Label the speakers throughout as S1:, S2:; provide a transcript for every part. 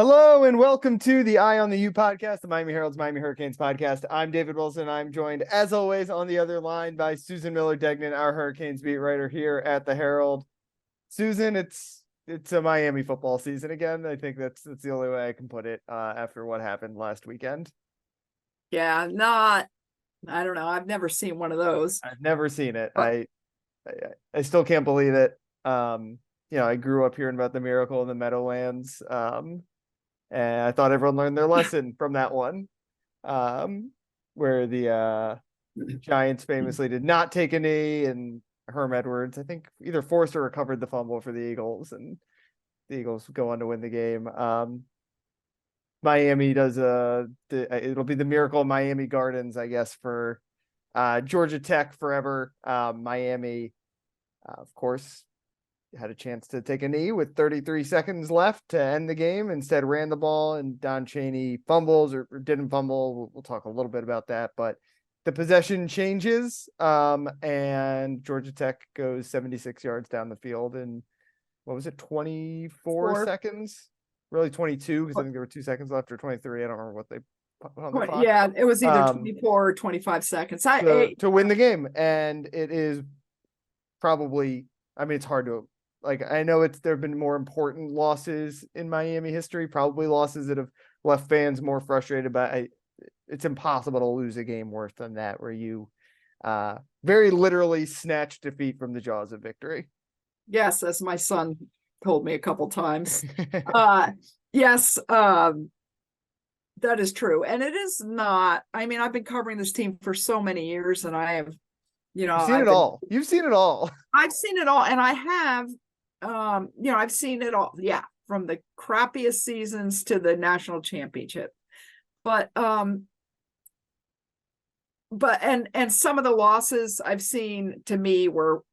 S1: Hello and welcome to the Eye on the U podcast, the Miami Herald's Miami Hurricanes podcast. I'm David Wilson. I'm joined, as always, on the other line by Susan Miller-Degnan, our Hurricanes beat writer here at the Herald. Susan, it's a Miami football season again. I think that's the only way I can put it after what happened last weekend.
S2: Yeah, I don't know. I've never seen one of those.
S1: I've never seen it.
S2: But
S1: I still can't believe it. I grew up hearing about the miracle in the Meadowlands. And I thought everyone learned their lesson from that one, where the Giants famously did not take a knee, and Herm Edwards, I think, either forced or recovered the fumble for the Eagles, and the Eagles go on to win the game. Miami does it'll be the miracle of Miami Gardens, I guess, for Georgia Tech forever. Miami, of course, had a chance to take a knee with 33 seconds left to end the game. Instead, ran the ball, and Don Chaney fumbles or didn't fumble. We'll talk a little bit about that, but the possession changes, and Georgia Tech goes 76 yards down the field in, what was it, 24 seconds? Really 22, because I think there were 2 seconds left, or 23. I don't remember what they put on the clock.
S2: Yeah, it was either 24 or 25 seconds.
S1: To win the game, and it is probably, I mean, it's hard to, like, I know there have been more important losses in Miami history, probably losses that have left fans more frustrated, but it's impossible to lose a game worse than that, where you very literally snatch defeat from the jaws of victory.
S2: Yes, as my son told me a couple times. Yes, that is true. And it is not, I mean, I've been covering this team for so many years, and I have,
S1: You've seen it all. You've seen it all.
S2: I've seen it all, and I have, I've seen it all. Yeah, from the crappiest seasons to the national championship. But and some of the losses I've seen, to me, were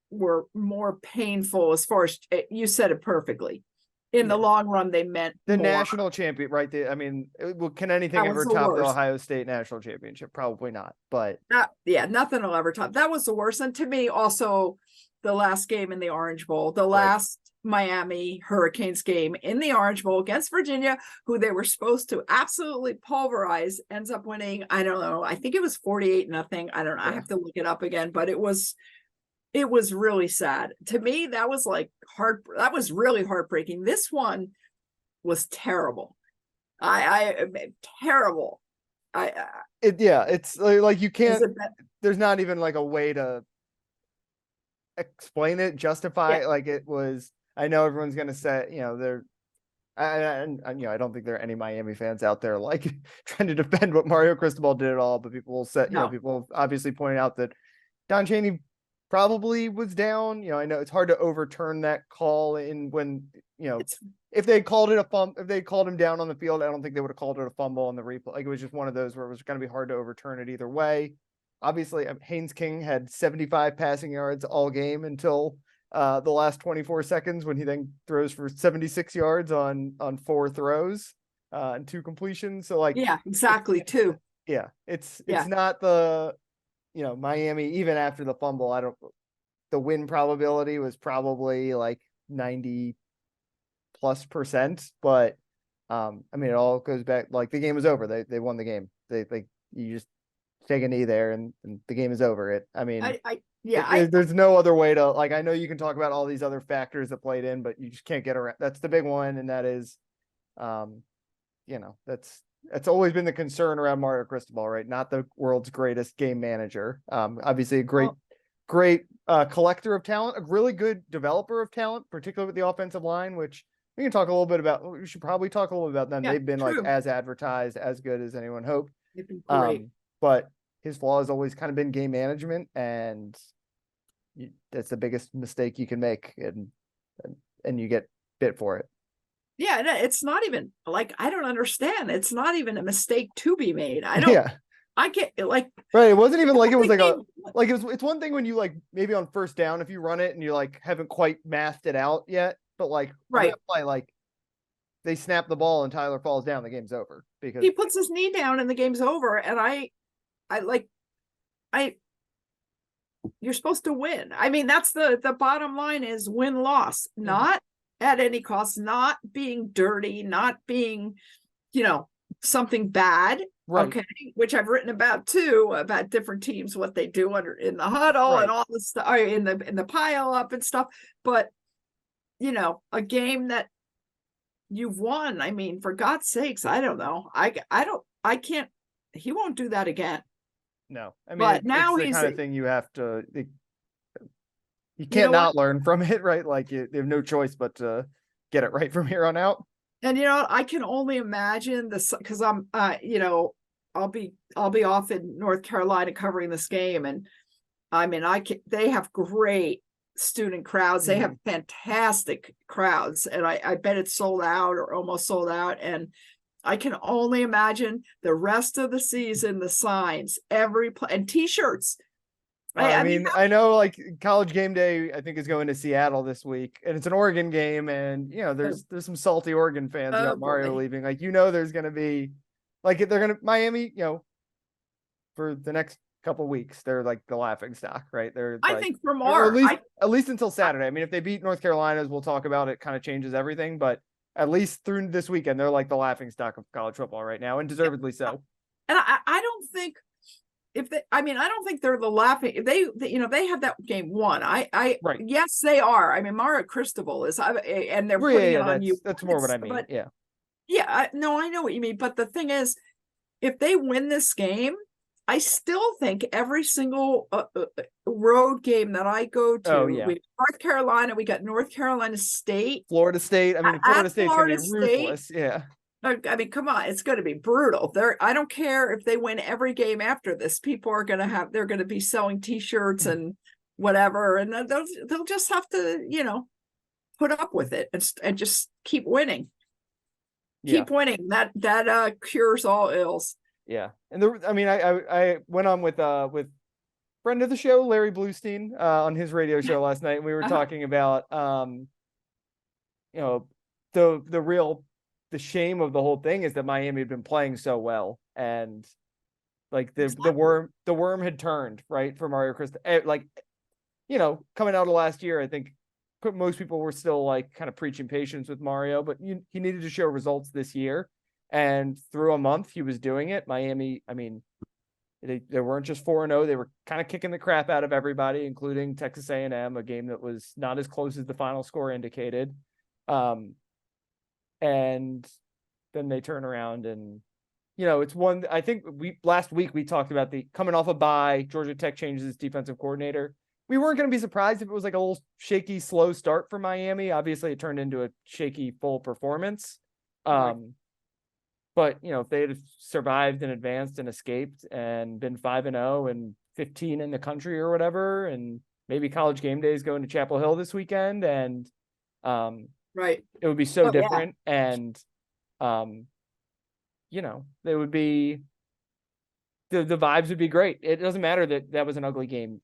S2: more painful, as far as you said it perfectly. In the long run, they meant
S1: the
S2: more.
S1: National champion, right? I mean, can anything ever top the Ohio State national championship? Probably not. But
S2: nothing will ever top. That was the worst. And to me, also, the last game in the Orange Bowl, the last Miami Hurricanes game in the Orange Bowl against Virginia, who they were supposed to absolutely pulverize, ends up winning. I don't know. I think it was 48-0. I don't know. I have to look it up again, but it was really sad. To me, that was that was really heartbreaking. This one was terrible. Terrible.
S1: It's like you can't, there's not even like a way to explain it, justify it. Like, it was, I know everyone's going to say, I don't think there are any Miami fans out there like trying to defend what Mario Cristobal did at all, but people will say, people obviously pointed out that Don Chaney probably was down. I know it's hard to overturn that call if they called it a fumble, if they called him down on the field, I don't think they would have called it a fumble on the replay. Like, it was just one of those where it was going to be hard to overturn it either way. Obviously, Haynes King had 75 passing yards all game until the last 24 seconds, when he then throws for 76 yards on 4 throws and 2 completions. So, like,
S2: exactly, 2.
S1: It's not the, Miami, even after the fumble, the win probability was probably like 90+%, but I mean, it all goes back, like, the game was over. They won the game. You just take a knee there and the game is over. There's no other way to, like, I know you can talk about all these other factors that played in, but you just can't get around. That's the big one. And that is, that's always been the concern around Mario Cristobal, right? Not the world's greatest game manager. Obviously a great collector of talent, a really good developer of talent, particularly with the offensive line, which we can talk a little bit about. We should probably talk a little bit about them. They've been like as advertised, as good as anyone hoped.
S2: They've been great.
S1: But his flaw has always kind of been game management, and that's the biggest mistake you can make, and you get bit for it.
S2: Yeah, it's not even like, I don't understand. It's not even a mistake to be made. I don't.
S1: Yeah.
S2: I get like,
S1: right. It wasn't even like it was like it's one thing when you, like, maybe on first down, if you run it and you like haven't quite mathed it out yet, but like play, like, they snap the ball and Tyler falls down, the game's over because
S2: he puts his knee down and the game's over. And you're supposed to win. I mean, that's the bottom line, is win loss, not at any cost, not being dirty, not being, something bad.
S1: Right.
S2: Okay, which I've written about too, about different teams, what they do in the huddle and all this stuff, in the pile up and stuff. But a game that you've won, I mean, for God's sakes, I don't know. I can't. He won't do that again.
S1: No, I mean,
S2: but now
S1: it's the
S2: he's
S1: kind of thing you have to. You can't not learn from it, right? Like you have no choice but to get it right from here on out.
S2: And I can only imagine this, because I'm I'll be off in North Carolina covering this game, and I mean they have great student crowds. They have fantastic crowds, and I bet it's sold out or almost sold out. And I can only imagine the rest of the season, the signs, and t-shirts.
S1: I mean, I know like College Game Day, I think, is going to Seattle this week, and it's an Oregon game, and there's some salty Oregon fans about Mario leaving. Like there's going to be, like, they're going to Miami, for the next couple weeks, they're like the laughing stock, right?
S2: I think for more,
S1: at least until Saturday. I mean, if they beat North Carolina, as we'll talk about, it kind of changes everything, but at least through this weekend, they're like the laughing stock of college football right now, and deservedly so.
S2: And I don't think. I don't think they're the laughing. They have that game won.
S1: Right.
S2: Yes, they are. I mean, Mario Cristobal is, and they're putting it on you.
S1: That's more what I mean.
S2: No, I know what you mean. But the thing is, if they win this game, I still think every single road game that I go to, we got North Carolina, we got North Carolina State,
S1: Florida State. I mean, Florida State's going to be ruthless. Yeah.
S2: I mean, come on, it's going to be brutal. I don't care if they win every game after this. People are going to they're going to be selling t-shirts and whatever, and they'll just have to, put up with it and just keep winning. Keep winning. That cures all ills.
S1: Yeah. And I went on with friend of the show, Larry Bluestein, on his radio show last night, and we were talking about the shame of the whole thing is that Miami had been playing so well, and like the worm had turned, right, for Mario Cristobal. Like, coming out of last year, I think most people were still like kind of preaching patience with Mario, but he needed to show results this year, and through a month he was doing it. Miami, I mean, they weren't just 4-0; they were kind of kicking the crap out of everybody, including Texas A&M, a game that was not as close as the final score indicated. And then they turn around and, it's one, I think last week we talked about the coming off a bye, Georgia Tech changes its defensive coordinator. We weren't going to be surprised if it was like a little shaky, slow start for Miami. Obviously it turned into a shaky, full performance. But, if they had survived and advanced and escaped and been 5-0 and 15 in the country or whatever, and maybe College Game Day is going to Chapel Hill this weekend, and,
S2: right,
S1: it would be so different. And they would be the vibes would be great. It doesn't matter that was an ugly game.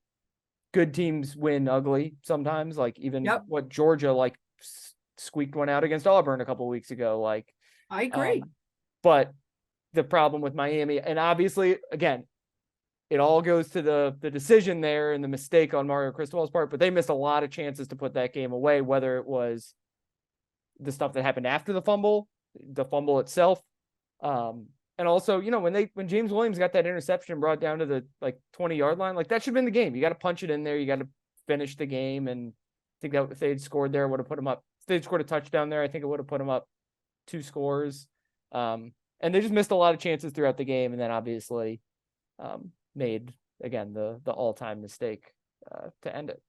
S1: Good teams win ugly sometimes, like even what Georgia like squeaked one out against Auburn a couple of weeks ago. Like,
S2: I agree.
S1: But the problem with Miami, and obviously again, it all goes to the decision there and the mistake on Mario Cristobal's part, but they missed a lot of chances to put that game away, whether it was the stuff that happened after the fumble itself. And also, when James Williams got that interception brought down to the 20-yard line, like that should have been the game. You got to punch it in there. You got to finish the game. And I think that if they'd scored there, would have put them up. If they'd scored a touchdown there, I think it would have put them up 2 scores. And they just missed a lot of chances throughout the game. And then obviously made, again, the all-time mistake to end it.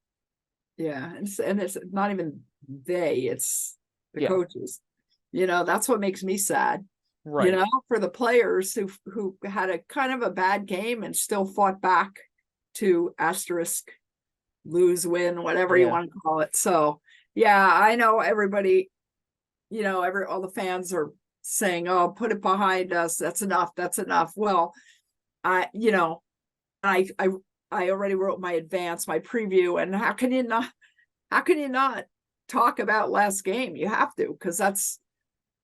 S2: Yeah. And it's not even it's the coaches. That's what makes me sad.
S1: Right.
S2: For the players who had a kind of a bad game and still fought back to asterisk, lose, win, whatever you want to call it. So I know everybody, all the fans are saying, "Oh, put it behind us. That's enough. That's enough." Well, I already wrote my preview, and how can you not talk about last game? You have to, because that's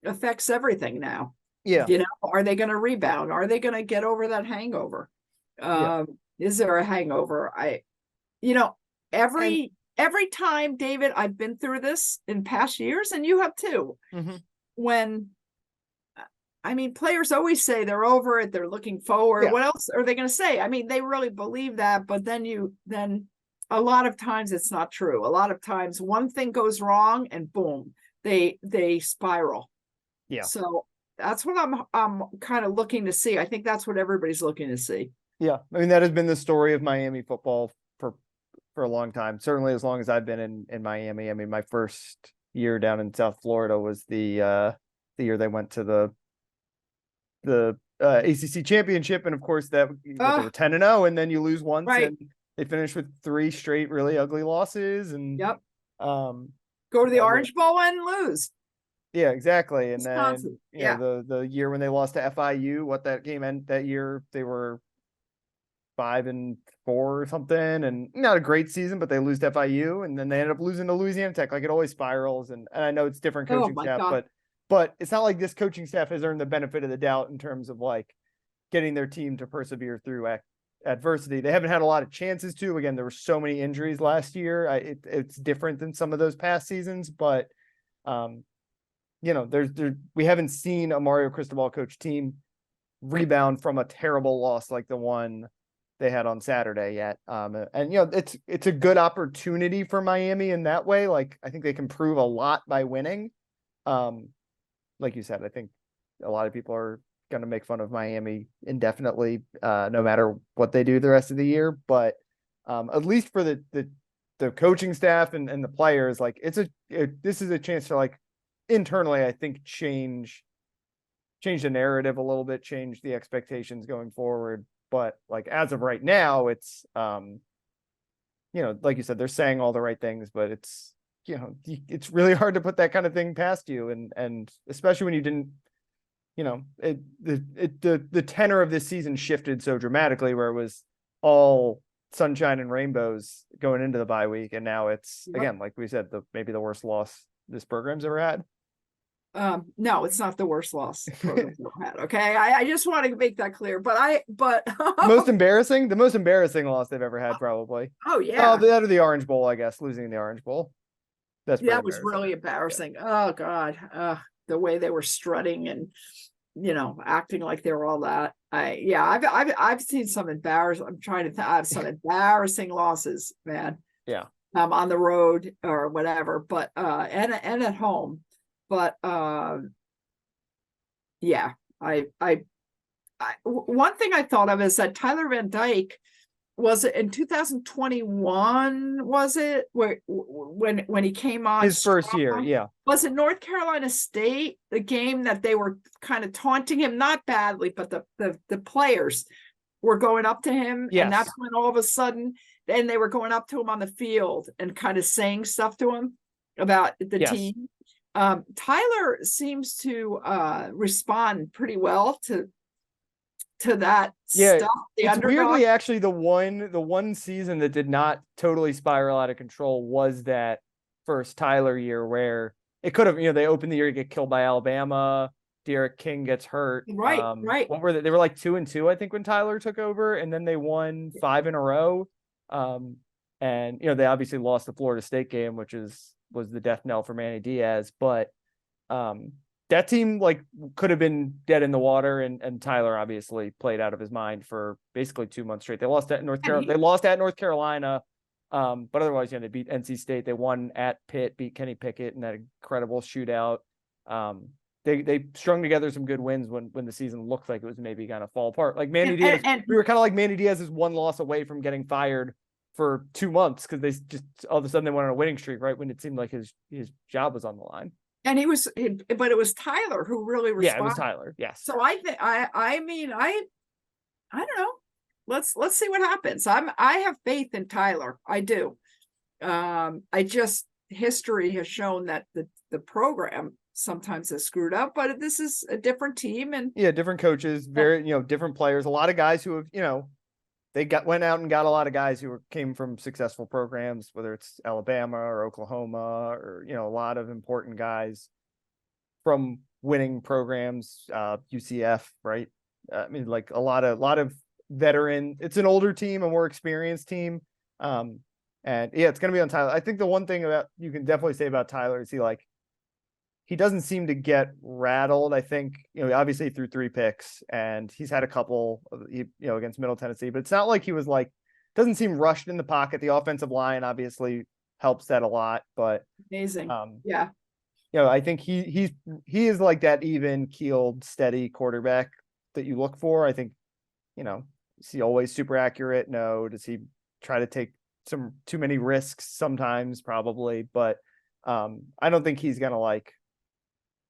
S2: affects everything now.
S1: Yeah.
S2: Are they going to rebound? Are they going to get over that hangover? Is there a hangover? Every every time, David, I've been through this in past years, and you have too.
S1: Mm-hmm.
S2: When, I mean, players always say they're over it, they're looking forward.
S1: Yeah.
S2: What else are they going to say? I mean, they really believe that, but then a lot of times it's not true. A lot of times one thing goes wrong and boom, they spiral.
S1: Yeah.
S2: So that's what I'm kind of looking to see. I think that's what everybody's looking to see.
S1: Yeah. I mean, that has been the story of Miami football for a long time. Certainly as long as I've been in Miami. I mean, my first year down in South Florida was the year they went to the ACC championship. And of course they were 10-0, and then you lose once,
S2: right.
S1: and they finished with 3 straight really ugly losses. And
S2: yep. Go to the Orange Bowl and lose.
S1: Yeah, exactly. And
S2: Wisconsin.
S1: then, the year when they lost to FIU, what that game meant that year, they were 5-4 or something, and not a great season, but they lose to FIU, and then they ended up losing to Louisiana Tech. Like, it always spirals, and I know it's different coaching staff, but it's not like this coaching staff has earned the benefit of the doubt in terms of like getting their team to persevere through adversity. They haven't had a lot of chances to. Again, there were so many injuries last year. It's different than some of those past seasons, but we haven't seen a Mario Cristobal coach team rebound from a terrible loss like the one they had on Saturday yet. And it's a good opportunity for Miami in that way. Like, I think they can prove a lot by winning. Like you said, I think a lot of people are going to make fun of Miami indefinitely, no matter what they do the rest of the year. But at least for the coaching staff and the players, like, this is a chance to, like, internally, I think, change the narrative a little bit, change the expectations going forward. But like, as of right now, it's like you said, they're saying all the right things, but it's really hard to put that kind of thing past you, and especially when you didn't, the tenor of this season shifted so dramatically, where it was all sunshine and rainbows going into the bye week, and now it's again, like we said, maybe the worst loss this program's ever had.
S2: No, it's not the worst loss program's ever had. Okay, I just want to make that clear. But
S1: the most embarrassing loss they've ever had, probably.
S2: Oh yeah,
S1: that or the Orange Bowl, I guess, losing the Orange Bowl.
S2: That was really embarrassing. Yeah. Oh God, the way they were strutting and acting like they were all that. I've seen some embarrassing. I'm trying to have some embarrassing losses, man.
S1: Yeah.
S2: On the road or whatever, but and at home. But one thing I thought of is that Tyler Van Dyke, was it in 2021? Was it when he came on
S1: his first year? Yeah.
S2: Was it North Carolina State, the game that they were kind of taunting him, not badly, but the players were going up to him,
S1: yes.
S2: And that's when all of a sudden, then they were going up to him on the field and kind of saying stuff to him about the team. Tyler seems to respond pretty well to that stuff.
S1: It's weirdly actually the one season that did not totally spiral out of control was that first Tyler year, where it could have, they opened the year to get killed by Alabama. Derek King gets hurt.
S2: Right.
S1: What were they? They were like 2-2, I think, when Tyler took over, and then they won 5 in a row. And they obviously lost the Florida State game, which was the death knell for Manny Diaz, but that team like could have been dead in the water, and Tyler obviously played out of his mind for basically 2 months straight. They lost at North Carolina. They lost at North Carolina, but otherwise, they beat NC State. They won at Pitt, beat Kenny Pickett in that incredible shootout. They strung together some good wins when the season looked like it was maybe going to fall apart. Like Manny Diaz, we were kind of like Manny Diaz's one loss away from getting fired for 2 months, because they just all of a sudden they went on a winning streak right when it seemed like his job was on the line.
S2: And but it was Tyler who really responded.
S1: Yeah, it was Tyler. Yes.
S2: So I think I don't know. Let's see what happens. I have faith in Tyler. I do. History has shown that the program sometimes is screwed up, but this is a different team, and
S1: different coaches, very different players, a lot of guys who have they went out and got a lot of guys who came from successful programs, whether it's Alabama or Oklahoma, or a lot of important guys from winning programs, UCF, right? I mean, like a lot of veteran. It's an older team, a more experienced team. And yeah, it's going to be on Tyler. I think the one thing about you can definitely say about Tyler is he doesn't seem to get rattled. I think, obviously he threw 3 picks and he's had a couple, against Middle Tennessee, but it's not like he was doesn't seem rushed in the pocket. The offensive line obviously helps that a lot, but
S2: Amazing. Yeah.
S1: I think he is like that even keeled, steady quarterback that you look for. I think, is he always super accurate? No. Does he try to take some too many risks sometimes? Probably, but I don't think he's gonna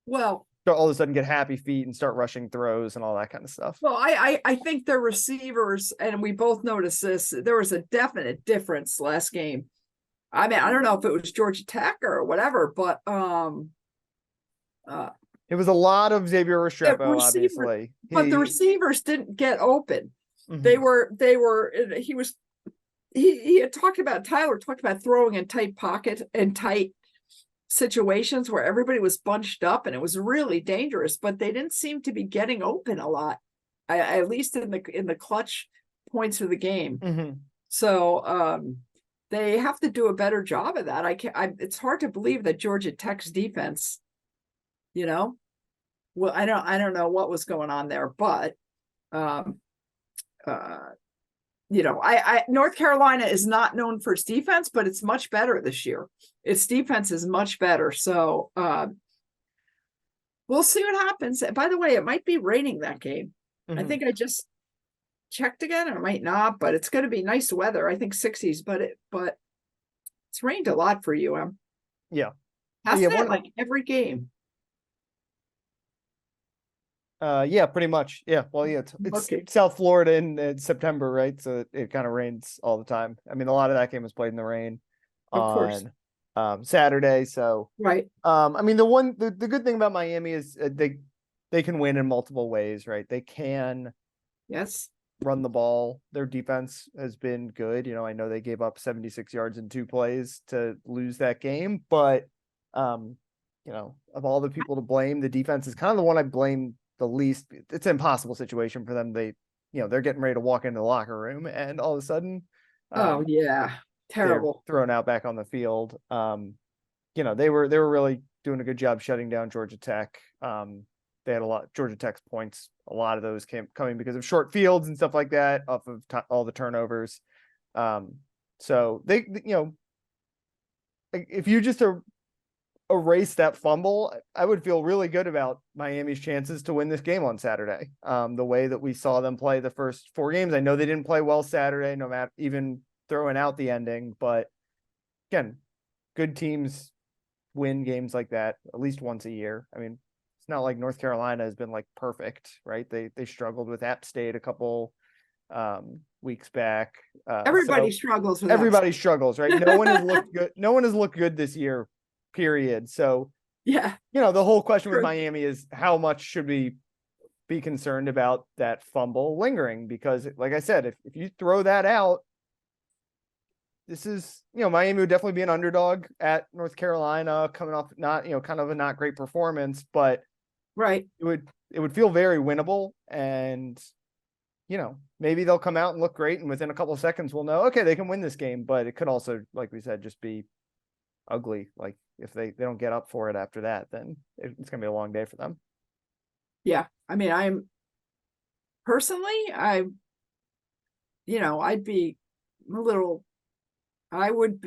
S2: well,
S1: all of a sudden get happy feet and start rushing throws and all that kind of stuff.
S2: Well, I think the receivers, and we both noticed this, there was a definite difference last game. I mean, I don't know if it was Georgia Tech or whatever, but
S1: it was a lot of Xavier Restrepo, obviously.
S2: But the receivers didn't get open.
S1: Mm-hmm.
S2: He had talked about, Tyler talked about throwing in tight pocket and tight situations where everybody was bunched up and it was really dangerous, but they didn't seem to be getting open a lot, at least in the clutch points of the game.
S1: Mm-hmm.
S2: So they have to do a better job of that. It's hard to believe that Georgia Tech's defense, well, I don't know what was going on there, but North Carolina is not known for its defense, but it's much better this year. Its defense is much better. So we'll see what happens. By the way, it might be raining that game. Mm-hmm. I think I just checked again, or it might not, but it's going to be nice weather. I think 60s, but it's rained a lot for UM.
S1: Yeah.
S2: Hasn't it? Like every game.
S1: Yeah, pretty much. Yeah. Well, yeah, it's okay. South Florida in September, right? So it kind of rains all the time. I mean, a lot of that game was played in the rain on Saturday. So
S2: right.
S1: I mean, the good thing about Miami is they can win in multiple ways, right? They can run the ball. Their defense has been good. I know they gave up 76 yards in 2 plays to lose that game, but of all the people to blame, the defense is kind of the one I blame the least. It's an impossible situation for them. They're getting ready to walk into the locker room and all of a sudden
S2: terrible,
S1: thrown out back on the field. They were really doing a good job shutting down Georgia Tech. They had a lot Georgia Tech's points. A lot of those coming because of short fields and stuff like that off of all the turnovers. So they if you just erase that fumble, I would feel really good about Miami's chances to win this game on Saturday. The way that we saw them play the first 4 games, I know they didn't play well Saturday, no matter even throwing out the ending, but again, good teams win games like that at least once a year. I mean, it's not like North Carolina has been perfect, right? They struggled with App State a couple weeks back.
S2: Everybody struggles with
S1: everybody struggles, right? No one has looked good. No one has looked good this year. Period. So
S2: yeah,
S1: the whole question with Miami is how much should we be concerned about that fumble lingering? Because like I said, if you throw that out, this is, Miami would definitely be an underdog at North Carolina coming off not, kind of a not great performance, but
S2: right.
S1: It would feel very winnable, and maybe they'll come out and look great, and within a couple of seconds we'll know, okay, they can win this game, but it could also, like we said, just be ugly. Like if they don't get up for it after that, then it's gonna be a long day for them.
S2: Yeah, I mean, I'd be a little, I would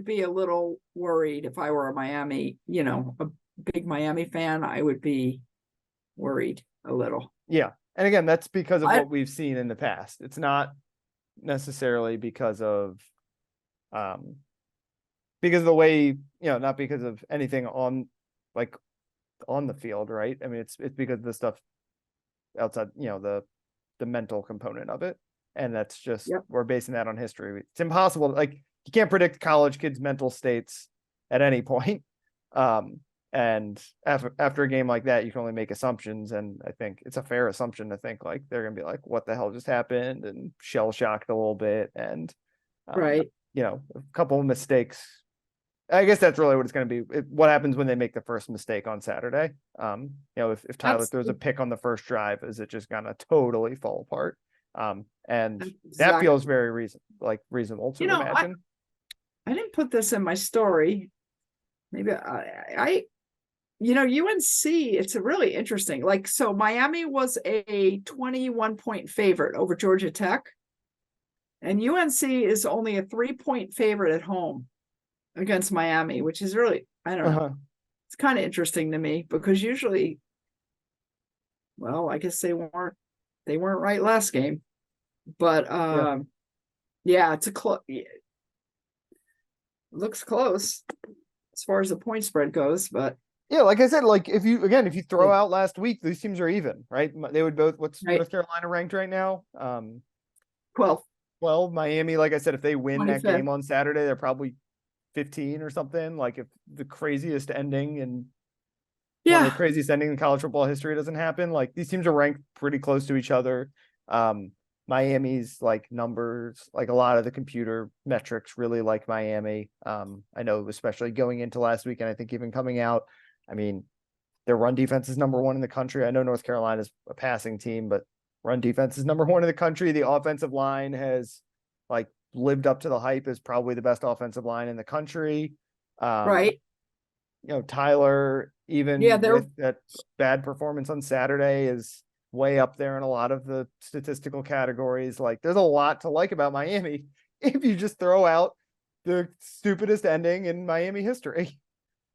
S2: be a little worried if I were a Miami, a big Miami fan. I would be worried a little.
S1: Yeah, and again, that's because of what we've seen in the past. It's not necessarily because of the way, not because of anything on the field, right? I mean, it's because of the stuff outside, the mental component of it. And that's just, we're basing that on history. It's impossible. You can't predict college kids' mental states at any point. And after a game like that, you can only make assumptions. And I think it's a fair assumption to think they're going to be what the hell just happened, and shell shocked a little bit. And,
S2: right.
S1: A couple of mistakes. I guess that's really what it's going to be. What happens when they make the first mistake on Saturday? If Tyler throws a pick on the first drive, is it just going to totally fall apart? And that feels very reasonable to imagine.
S2: didn't put this in my story. Maybe UNC, it's a really interesting. Like, so Miami was a 21 point favorite over Georgia Tech. And UNC is only a 3-point favorite at home against Miami, which is really, I don't know. It's kind of interesting to me because usually, well, I guess they weren't right last game. But it's looks close as far as the point spread goes, but
S1: yeah, like I said, like if you throw out last week, these teams are even, right? They would both. What's North Carolina ranked right now?
S2: 12.
S1: Well, Miami, like I said, if they win
S2: 25th.
S1: that game on Saturday, they're probably 15 or something. Like if the craziest ending and one of the craziest ending in college football history doesn't happen, like these teams are ranked pretty close to each other. Miami's like numbers, like a lot of the computer metrics really like Miami. I know especially going into last week, and I think even coming out, I mean, their run defense is number 1 in the country. I know North Carolina is a passing team, but run defense is number 1 in the country. The offensive line has like lived up to the hype as probably the best offensive line in the country.
S2: Right.
S1: Tyler, even with that bad performance on Saturday, is way up there in a lot of the statistical categories. Like there's a lot to like about Miami if you just throw out the stupidest ending in Miami history.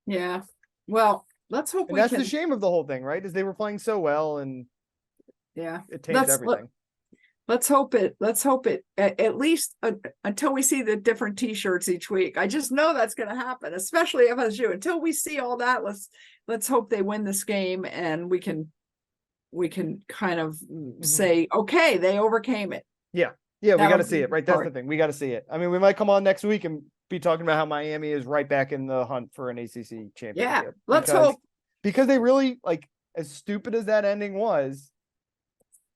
S2: Yeah. Well, let's hope
S1: and that's the shame of the whole thing, right? Is they were playing so well and it taints everything.
S2: Let's hope it at least until we see the different t-shirts each week. I just know that's going to happen, especially FSU. Until we see all that, let's hope they win this game and we can kind of say, okay, they overcame it.
S1: Yeah, we got to see it, right? That's the thing. We got to see it. I mean, we might come on next week and be talking about how Miami is right back in the hunt for an ACC championship.
S2: Yeah, let's hope.
S1: Because they really, like, as stupid as that ending was,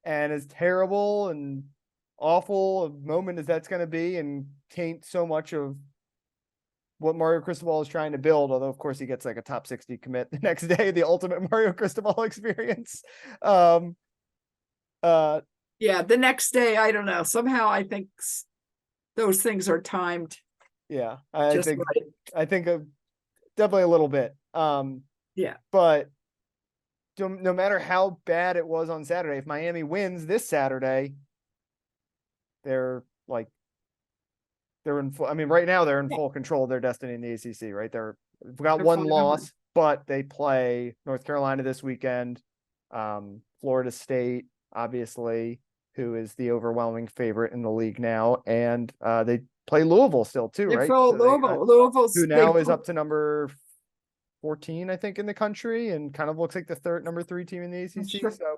S1: and as terrible and awful a moment as that's going to be, and taint so much of what Mario Cristobal is trying to build, although of course he gets like a top 60 commit the next day, the ultimate Mario Cristobal experience.
S2: The next day, I don't know. Somehow I think those things are timed.
S1: Yeah, I think definitely a little bit. But no matter how bad it was on Saturday, if Miami wins this Saturday, they're in full, I mean, right now they're in full control of their destiny in the ACC, right? They've got one loss, but they play North Carolina this weekend, Florida State, obviously, who is the overwhelming favorite in the league now, and they play Louisville still too, right?
S2: Louisville's
S1: who now is up to number 14, I think, in the country, and kind of looks like the number 3 team in the ACC. So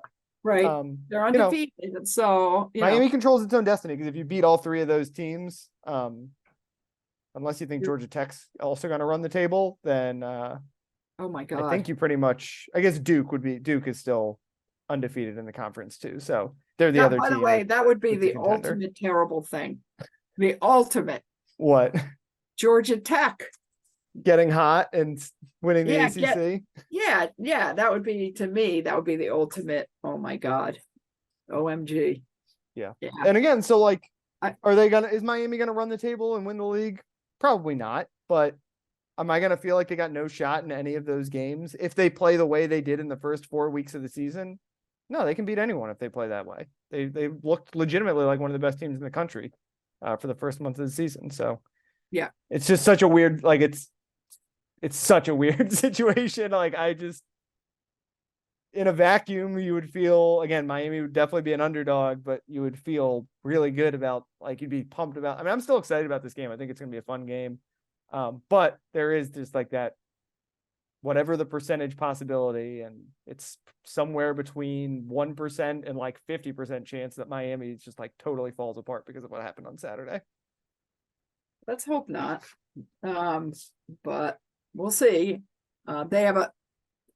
S2: they're undefeated.
S1: Miami controls its own destiny, because if you beat all 3 of those teams, unless you think Georgia Tech's also going to run the table, then
S2: oh my God,
S1: I think you pretty much, I guess Duke is still undefeated in the conference too. So they're the other team.
S2: By the way, that would be the ultimate terrible thing. The ultimate.
S1: What?
S2: Georgia Tech
S1: getting hot and winning the ACC.
S2: That would be, to me, that would be the ultimate. Oh my God. OMG.
S1: Yeah. And again, so like, is Miami gonna run the table and win the league? Probably not. But am I gonna feel like they got no shot in any of those games if they play the way they did in the first 4 weeks of the season? No, they can beat anyone if they play that way. They looked legitimately like one of the best teams in the country for the first month of the season. So it's just such a weird, like it's such a weird situation. Like in a vacuum, you would feel, again, Miami would definitely be an underdog, but you would feel really good about, like, you'd be pumped about. I mean, I'm still excited about this game. I think it's going to be a fun game. But there is just like that, whatever the percentage possibility, and it's somewhere between 1% and like 50% chance that Miami just like totally falls apart because of what happened on Saturday.
S2: Let's hope not. But we'll see. They have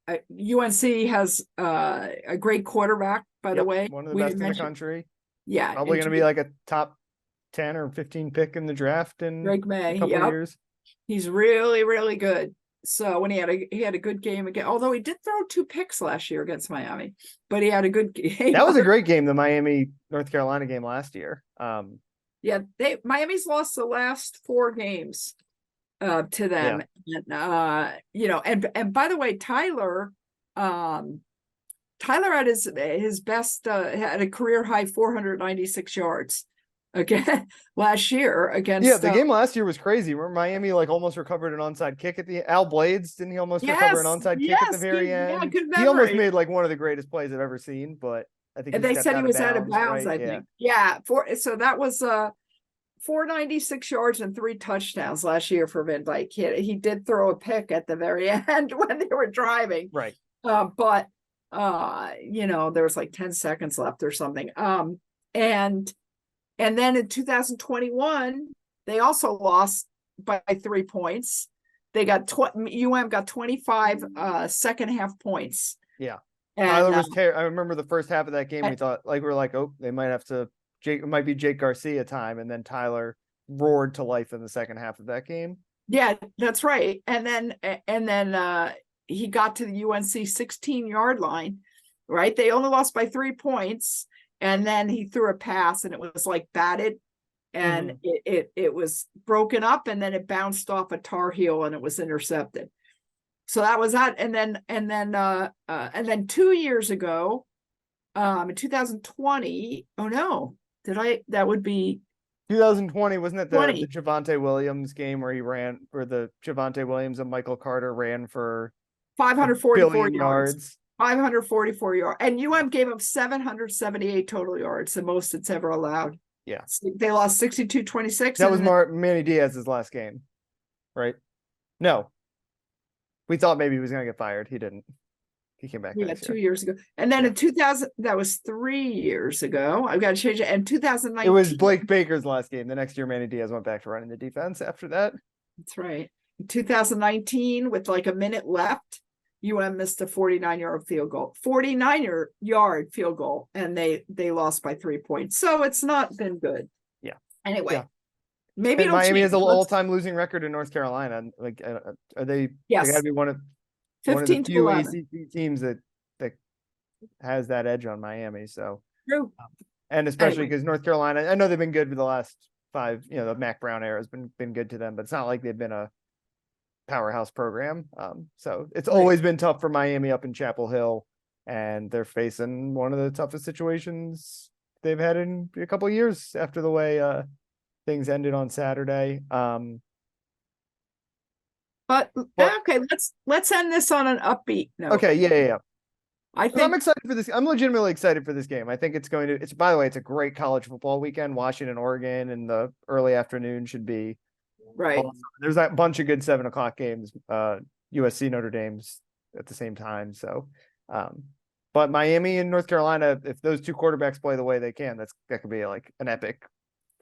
S2: UNC has a great quarterback, by the way.
S1: One of the best in the country.
S2: Yeah.
S1: Probably going to be like a top 10 or 15 pick in the draft in a couple of years.
S2: He's really, really good. So when he had a good game again, although he did throw 2 picks last year against Miami, but he had a good game.
S1: That was a great game, the Miami North Carolina game last year.
S2: Miami's lost the last 4 games. to them. And, and by the way, Tyler had his best, had a career high 496 yards again last year against.
S1: The game last year was crazy. Remember Miami almost recovered an onside kick at the Al Blades? Didn't he almost recover an onside kick at the very end?
S2: Yeah, good memory.
S1: He almost made one of the greatest plays I've ever seen, but I think
S2: they said he was out of bounds.
S1: Right?
S2: I think. Yeah. So that was 496 yards and 3 touchdowns last year for Van Dyke. He did throw a pick at the very end when they were driving.
S1: Right.
S2: But there was 10 seconds left or something. And then in 2021, they also lost by 3 points. They got got 25 second half points.
S1: Yeah. And, Tyler was I remember the first half of that game. We thought oh, they might have to. It might be Jake Garcia time, and then Tyler roared to life in the second half of that game.
S2: Yeah, that's right. And then he got to the UNC 16-yard line. Right, they only lost by 3 points, and then he threw a pass, and it was batted, and it was broken up, and then it bounced off a Tar Heel, and it was intercepted. So that was that, and then 2 years ago, in 2020. Oh no, that would be
S1: 2020, wasn't it the Javonte Williams game where he ran, where the Javonte Williams and Michael Carter ran for
S2: 544 yards. 544 yards, and gave up 778 total yards, the most it's ever allowed.
S1: Yeah,
S2: they lost 62-26.
S1: That was Manny Diaz's last game, right? No, we thought maybe he was going to get fired. He didn't. He came back.
S2: 2 years ago, and then in 2000, that was 3 years ago. I've got to change it. And 2019,
S1: it was Blake Baker's last game. The next year, Manny Diaz went back to running the defense. After that,
S2: that's right. In 2019, with a minute left, missed a 49-yard field goal. 49-yard field goal, and they lost by 3 points. So it's not been good.
S1: Yeah.
S2: Anyway, maybe
S1: Miami has an all-time losing record in North Carolina. Are they?
S2: Yes.
S1: They got to be one of
S2: 15
S1: the few
S2: to 11
S1: ACC teams that has that edge on Miami. So
S2: true.
S1: And especially because North Carolina, I know they've been good for the last 5. The Mac Brown era has been good to them, but it's not like they've been a powerhouse program. So it's always been tough for Miami up in Chapel Hill, and they're facing one of the toughest situations they've had in a couple of years after the way things ended on Saturday.
S2: But okay, let's end this on an upbeat note.
S1: Okay, yeah.
S2: I think
S1: I'm excited for this. I'm legitimately excited for this game. I think it's by the way, it's a great college football weekend. Washington, Oregon in the early afternoon should be
S2: right.
S1: Awesome. There's that bunch of good 7:00 games, USC Notre Dame's at the same time. So, but Miami and North Carolina, if those two quarterbacks play the way they can, that could be an epic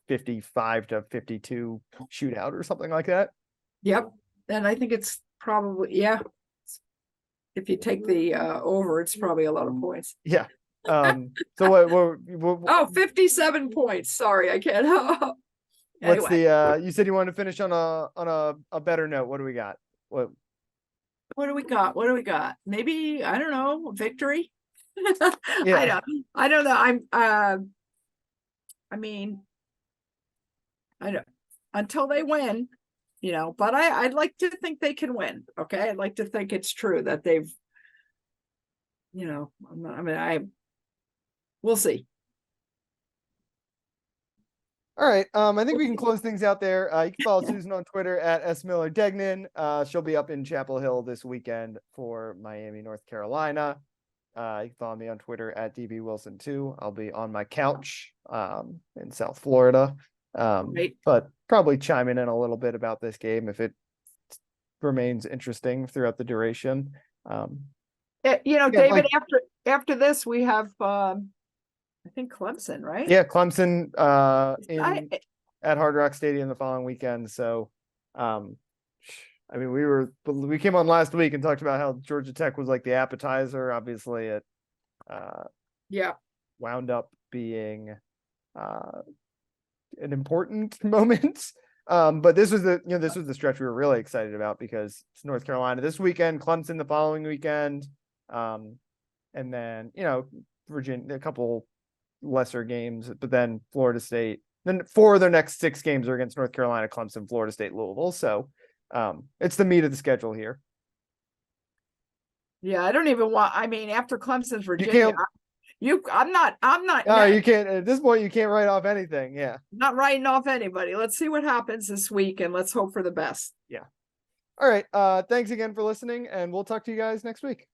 S1: 55-52 shootout or something like that.
S2: Yep. And I think it's probably, if you take the over, it's probably a lot of points.
S1: Yeah. So what
S2: 57 points. Sorry, I can't.
S1: What's the you said you wanted to finish on a better note. What do we got? What
S2: do we got? Maybe, I don't know, victory.
S1: Yeah.
S2: I don't know. I mean, I don't, until they win, but I'd like to think they can win. Okay. I'd like to think it's true that they've, we'll see.
S1: All right. I think we can close things out there. You can follow Susan on Twitter at @smillerdegnan. She'll be up in Chapel Hill this weekend for Miami, North Carolina. You can follow me on Twitter at DBWilson2. I'll be on my couch in South Florida. But probably chiming in a little bit about this game if it remains interesting throughout the duration.
S2: David, after this, we have I think Clemson, right?
S1: Yeah, Clemson at Hard Rock Stadium the following weekend. So, we came on last week and talked about how Georgia Tech was like the appetizer. Obviously, it wound up being an important moment. But this was the stretch we were really excited about because it's North Carolina this weekend, Clemson the following weekend, and then Virginia, a couple lesser games, but then Florida State. Then 4 of their next 6 games are against North Carolina, Clemson, Florida State, Louisville. So It's the meat of the schedule here.
S2: Yeah, I don't even want. I mean, after Clemson's Virginia, I'm not.
S1: No, you can't. At this point, you can't write off anything. Yeah,
S2: not writing off anybody. Let's see what happens this week, and let's hope for the best.
S1: Yeah. All right. Thanks again for listening, and we'll talk to you guys next week.